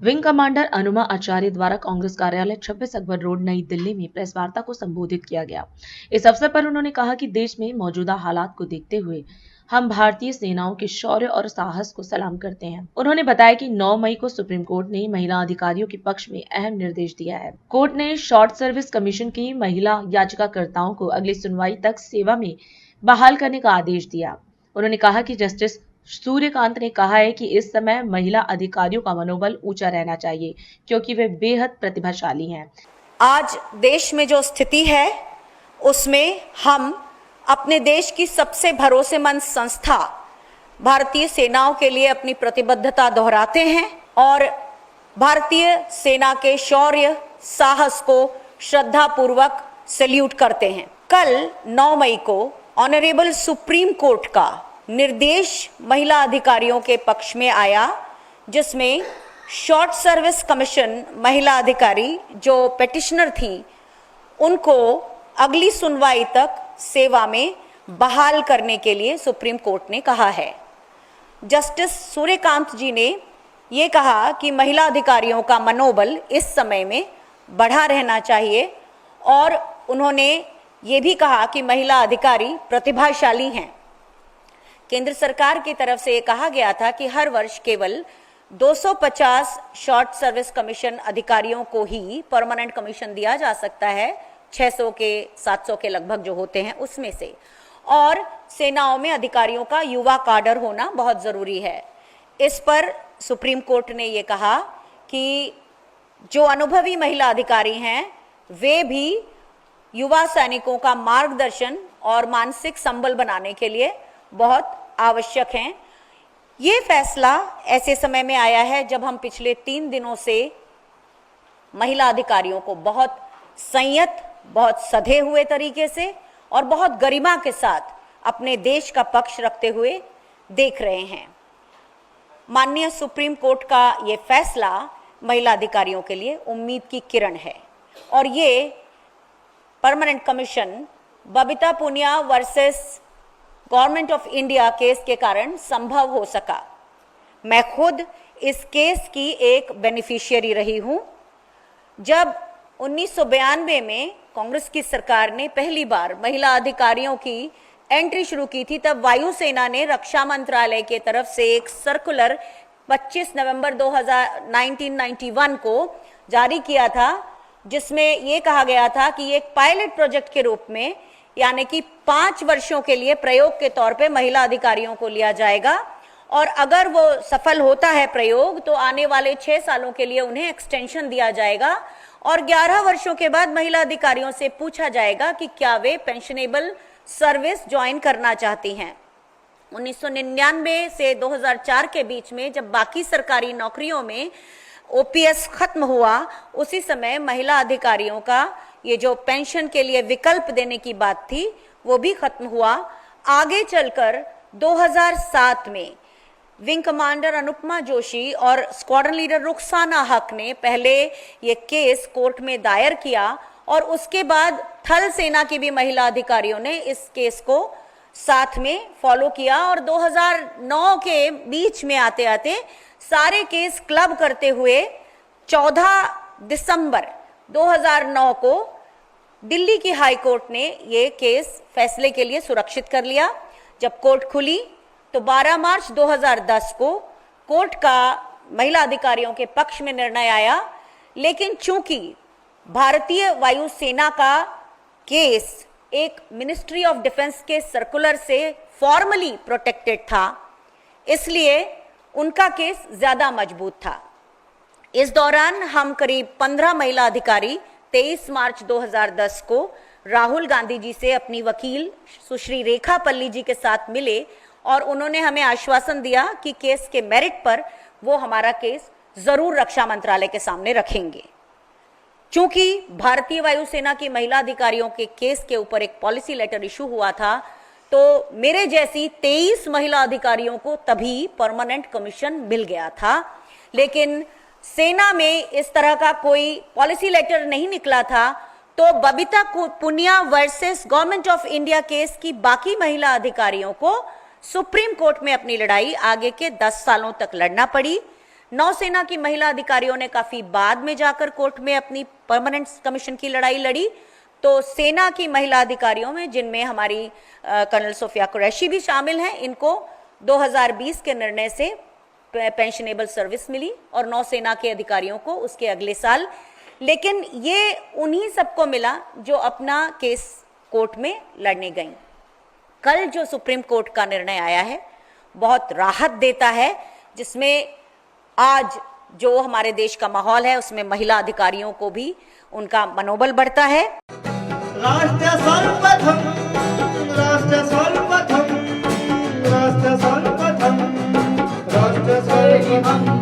Wing commander अनुमा आचार्य द्वारा कांग्रेस कार्यालय 26 Akbar road नई दिल्ली में प्रेस वार्ता को संबोधित किया गया। इस अवसर पर उन्होंने कहा कि देश में मौजूदा हालात को देखते हुए हम भारतीय सेनाओं के शौर्य और साहस को सलाम करते हैं। उन्होंने बताया कि 9 मई को सुप्रीम कोर्ट ने महिला अधिकारियों के पक्ष में अहम निर्देश दिया है। कोर्ट ने शॉर्ट सर्विस कमीशन की महिला याचिकाकर्ताओं को अगली सुनवाई तक सेवा में बहाल करने का आदेश दिया। उन्होंने कहा कि जस्टिस सूर्यकांत ने कहा है कि इस समय महिला अधिकारियों का मनोबल ऊंचा रहना चाहिए क्योंकि वे बेहद प्रतिभाशाली हैं। आज देश में जो स्थिति है उसमें हम अपने देश की सबसे भरोसेमंद संस्था भारतीय सेनाओं के लिए अपनी प्रतिबद्धता दोहराते हैं और भारतीय सेना के शौर्य साहस को श्रद्धापूर्वक सैल्यूट करते हैं। कल 9 मई को ऑनरेबल सुप्रीम कोर्ट का निर्देश महिला अधिकारियों के पक्ष में आया, जिसमें शॉर्ट सर्विस कमीशन महिला अधिकारी जो पेटिशनर थी उनको अगली सुनवाई तक सेवा में बहाल करने के लिए सुप्रीम कोर्ट ने कहा है। जस्टिस सूर्यकांत जी ने ये कहा कि महिला अधिकारियों का मनोबल इस समय में बढ़ा रहना चाहिए और उन्होंने ये भी कहा कि महिला अधिकारी प्रतिभाशाली हैं। केंद्र सरकार की तरफ से ये कहा गया था कि हर वर्ष केवल 250 शॉर्ट सर्विस कमीशन अधिकारियों को ही परमानेंट कमीशन दिया जा सकता है, 600 के 700 के लगभग जो होते हैं उसमें से, और सेनाओं में अधिकारियों का युवा काडर होना बहुत जरूरी है। इस पर सुप्रीम कोर्ट ने ये कहा कि जो अनुभवी महिला अधिकारी हैं वे भी युवा सैनिकों का मार्गदर्शन और मानसिक संबल बनाने के लिए बहुत आवश्यक हैं। ये फैसला ऐसे समय में आया है जब हम पिछले 3 दिनों से महिला अधिकारियों को बहुत संयत, बहुत सधे हुए तरीके से और बहुत गरिमा के साथ अपने देश का पक्ष रखते हुए देख रहे हैं। माननीय सुप्रीम कोर्ट का ये फैसला महिला अधिकारियों के लिए उम्मीद की किरण है और ये permanent commission Babita Punia versus government of India case के कारण संभव हो सका। मैं खुद इस केस की एक बेनिफिशियरी रही हूं। जब 1992 में कांग्रेस की सरकार ने पहली बार महिला अधिकारियों की एंट्री शुरू की थी, तब वायुसेना ने रक्षा मंत्रालय के तरफ से एक सर्कुलर 25 नवंबर 1991 को जारी किया था, जिसमें यह कहा गया था कि एक पायलट प्रोजेक्ट के रूप में, यानी कि 5 वर्षों के लिए प्रयोग के तौर पे महिला अधिकारियों को लिया जाएगा और अगर वो सफल होता है प्रयोग तो आने वाले 6 सालों के लिए उन्हें एक्सटेंशन दिया जाएगा और 11 वर्षों के बाद महिला अधिकारियों से पूछा जाएगा कि क्या वे पेंशनेबल सर्विस ज्वाइन करना चाहती हैं। 1999 से 2004 के बीच में जब बाकी सरकारी नौकरियों में ओपीएस खत्म हुआ, उसी समय महिला अधिकारियों का ये जो पेंशन के लिए विकल्प देने की बात थी वो भी खत्म हुआ। आगे चलकर 2007 में विंग कमांडर अनुपमा जोशी और स्क्वाड्रन लीडर रुखसाना हक ने पहले ये केस कोर्ट में दायर किया और उसके बाद थल सेना की भी महिला अधिकारियों ने इस केस को साथ में फॉलो किया और 2009 के बीच में आते आते सारे केस क्लब करते हुए 14 दिसंबर 2009 को दिल्ली की हाई कोर्ट ने ये केस फैसले के लिए सुरक्षित कर लिया। जब कोर्ट खुली तो 12 मार्च 2010 को कोर्ट का महिला अधिकारियों के पक्ष में निर्णय आया, लेकिन चूंकि भारतीय वायुसेना का केस एक मिनिस्ट्री ऑफ डिफेंस के सर्कुलर से फॉर्मली प्रोटेक्टेड था, इसलिए उनका केस ज्यादा मजबूत था। इस दौरान हम करीब 15 महिला अधिकारी 23 मार्च 2010 को राहुल गांधी जी से अपनी वकील सुश्री रेखा पल्ली जी के साथ मिले और उन्होंने हमें आश्वासन दिया कि केस के मेरिट पर वो हमारा केस जरूर रक्षा मंत्रालय के सामने रखेंगे। चूंकि भारतीय वायुसेना की महिला अधिकारियों के केस के ऊपर एक पॉलिसी लेटर इशू हुआ था, तो मेरे जैसी 23 महिला अधिकारियों को तभी परमानेंट कमीशन मिल गया था, लेकिन सेना में इस तरह का कोई पॉलिसी लेटर नहीं निकला था। तो Babita Punia versus government of India case की बाकी महिला अधिकारियों को सुप्रीम कोर्ट में अपनी लड़ाई आगे के 10 सालों तक लड़ना पड़ी। नौसेना की महिला अधिकारियों ने काफी बाद में जाकर कोर्ट में अपनी परमानेंट कमीशन की लड़ाई लड़ी। तो सेना की महिला अधिकारियों में, जिनमें हमारी कर्नल सोफिया कुरैशी भी शामिल हैं, इनको 2020 के निर्णय से पेंशनेबल सर्विस मिली और नौसेना के अधिकारियों को उसके अगले साल। लेकिन ये उन्हीं सबको मिला जो अपना केस कोर्ट में लड़ने गईं। कल जो सुप्रीम कोर्ट का निर्णय आया है बहुत राहत देता है, जिसमें आज जो हमारे देश का माहौल है उसमें महिला अधिकारियों को भी उनका मनोबल बढ़ता है। राष्ट्र सर्वप्रथम, राष्ट्र सर्वप्रथम, राष्ट्र सर्वप्रथम, राष्ट्र सर्वप्रथम।